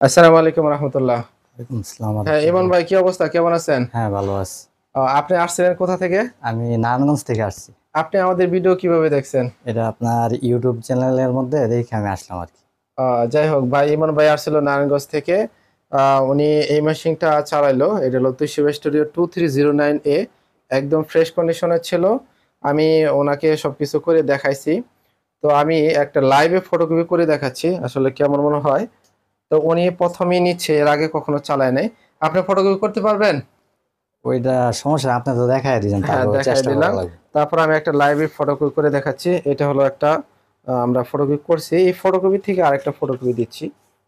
আসসালামু আলাইকুম রহমতুল্লাহ। ওয়ালাইকুম আসসালাম হ্যাঁ, ইমন রাহমাতুল্লাহ। ভাই, কি অবস্থা? কেমন আছেন? হ্যাঁ, ভালো আছি। আপনি আসছিলেন কোথা থেকে? আমি নারায়ণগঞ্জ থেকে আসছি। আপনি আমাদের ভিডিও কিভাবে দেখছেন? এটা আপনার ইউটিউব চ্যানেলের মধ্যে দেখে আমি আসলাম আরকি। যাই হোক ভাই, ইমন ভাই আসছিল নারায়ণগঞ্জ থেকে। উনি এই মেশিনটা চালাইলো। এটা হলো তুশিবা স্টুডিও 2309A। একদম ফ্রেশ কন্ডিশনের ছিল। আমি ওনাকে সবকিছু করে দেখাইছি। তো আমি একটা লাইভে ফটোকপি করে দেখাচ্ছি আসলে কেমন মনে হয়। তো উনি প্রথমেই নিচ্ছে, এর আগে কখনো চালায় নাই। আপনি ফটোকপি করতে পারবেন? ওইটা সমস্যা না, আপনি তো দেখায় দিয়েছেন, হ্যাঁ, তারপর দেখাই চেষ্টা করা দিলাম। লাগবে। তারপর আমি একটা লাইভে ফটোকপি করে দেখাচ্ছি। এটা হলো একটা আমরা ফটোকপি করছি। এই ফটোকপি থেকে আরেকটা ফটোকপি দিচ্ছি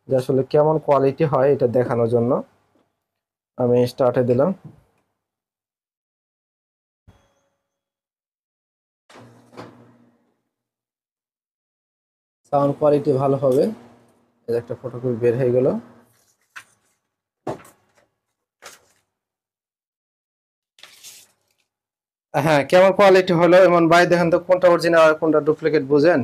যে আসলে কেমন কোয়ালিটি হয় এটা দেখানোর জন্য। আমি স্টার্টে দিলাম। সাউন্ড কোয়ালিটি ভালো হবে। এই একটা ফটোকপি বের হয়ে গেল। হ্যাঁ, কেমন কোয়ালিটি হলো এমন ভাই, দেখেন তো কোনটা অরিজিনাল আর কোনটা ডুপ্লিকেট বুঝেন?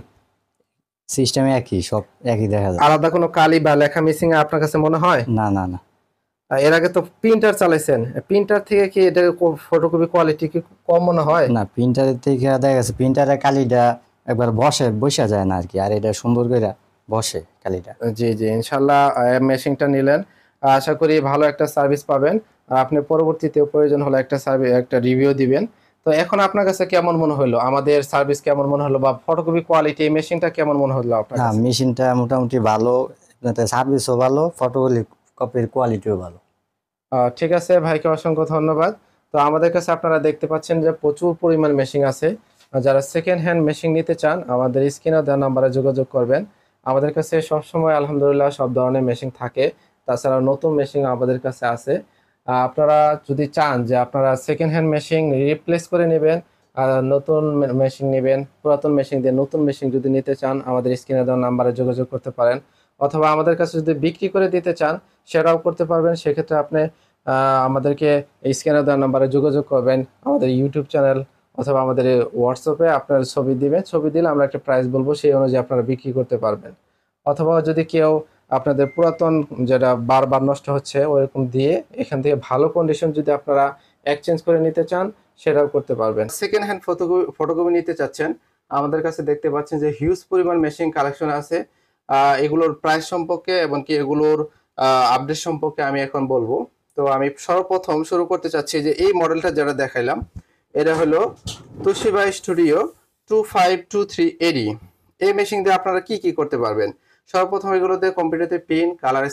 সিস্টেম একই, সব একই দেখা যায়। আলাদা কোনো কালি বা লেখা মিসিং আপনার কাছে মনে হয়? না, না, না। এর আগে তো প্রিন্টার চালাইছেন। প্রিন্টার থেকে কি এটা ফটোকপি কোয়ালিটি কি কম মনে হয়? না, প্রিন্টারের থেকে দেখা গেছে প্রিন্টারের কালিটা একবার বসা যায় না আরকি। আর এটা সুন্দর কইরা বসে কালিটা। জি, জি, ইনশাল্লাহ মেশিনটা নিলেন। আশা করি ভালো একটা সার্ভিস পাবেন। আর আপনি পরবর্তীতেও প্রয়োজন হলে একটা রিভিউ দিবেন। তো এখন আপনার কাছে কেমন মনে হলো? আমাদের সার্ভিস কেমন মনে হলো বা ফটোকপি কোয়ালিটি এই মেশিনটা কেমন মনে হলো আপনার না, কাছে? মেশিনটা মোটামুটি ভালো, এটাতে সার্ভিসও ভালো, কপির কোয়ালিটিও ভালো। ঠিক আছে, ভাইকে অসংখ্য ধন্যবাদ। তো আমাদের কাছে আপনারা দেখতে পাচ্ছেন যে প্রচুর পরিমাণ মেশিন আছে। যারা সেকেন্ড হ্যান্ড মেশিন নিতে চান আমাদের স্ক্রিনে দেওয়া নাম্বারে যোগাযোগ করবেন। আমাদের কাছে সবসময় আলহামদুলিল্লাহ সব ধরনের মেশিন থাকে। তাছাড়া নতুন মেশিন আমাদের কাছে আছে। আপনারা যদি চান যে আপনারা সেকেন্ড হ্যান্ড মেশিন রিপ্লেস করে নেবেন, নতুন মেশিন নেবেন, পুরাতন মেশিন দিয়ে নতুন মেশিন যদি নিতে চান আমাদের স্ক্রিনে দেওয়া নাম্বারে যোগাযোগ করতে পারেন। অথবা আমাদের কাছে যদি বিক্রি করে দিতে চান সেটাও করতে পারবেন। সেক্ষেত্রে আপনি আমাদেরকে এই স্ক্যানার দেওয়ার নাম্বারে যোগাযোগ করবেন। আমাদের ইউটিউব চ্যানেল অথবা আমাদের হোয়াটসঅ্যাপে আপনার ছবি দিবেন। ছবি দিলে আমরা একটা প্রাইস বলবো, সেই অনুযায়ী আপনারা বিক্রি করতে পারবেন। অথবা যদি কেউ আপনাদের পুরাতন যেটা বারবার নষ্ট হচ্ছে ওরকম দিয়ে এখান থেকে ভালো কন্ডিশন যদি আপনারা এক্সচেঞ্জ করে নিতে চান সেটাও করতে পারবেন। সেকেন্ড হ্যান্ড ফটোকপি নিতে চাচ্ছেন, আমাদের কাছে দেখতে পাচ্ছেন যে হিউজ পরিমাণ মেশিন কালেকশন আছে। এগুলোর প্রাইস সম্পর্কে এবং কি এগুলোর আপডেট সম্পর্কে আমি এখন বলবো। তো আমি সর্বপ্রথম শুরু করতে চাচ্ছি যে এই মডেলটা যেটা দেখাইলাম এটা হলো তুশিবা স্টুডিও 2523 এডি। এই মেশিন দিয়ে আপনারা কি কি করতে পারবেন? সর্বপ্রথম এগুলোতে কম্পিউটারে প্রিন্ট, কালার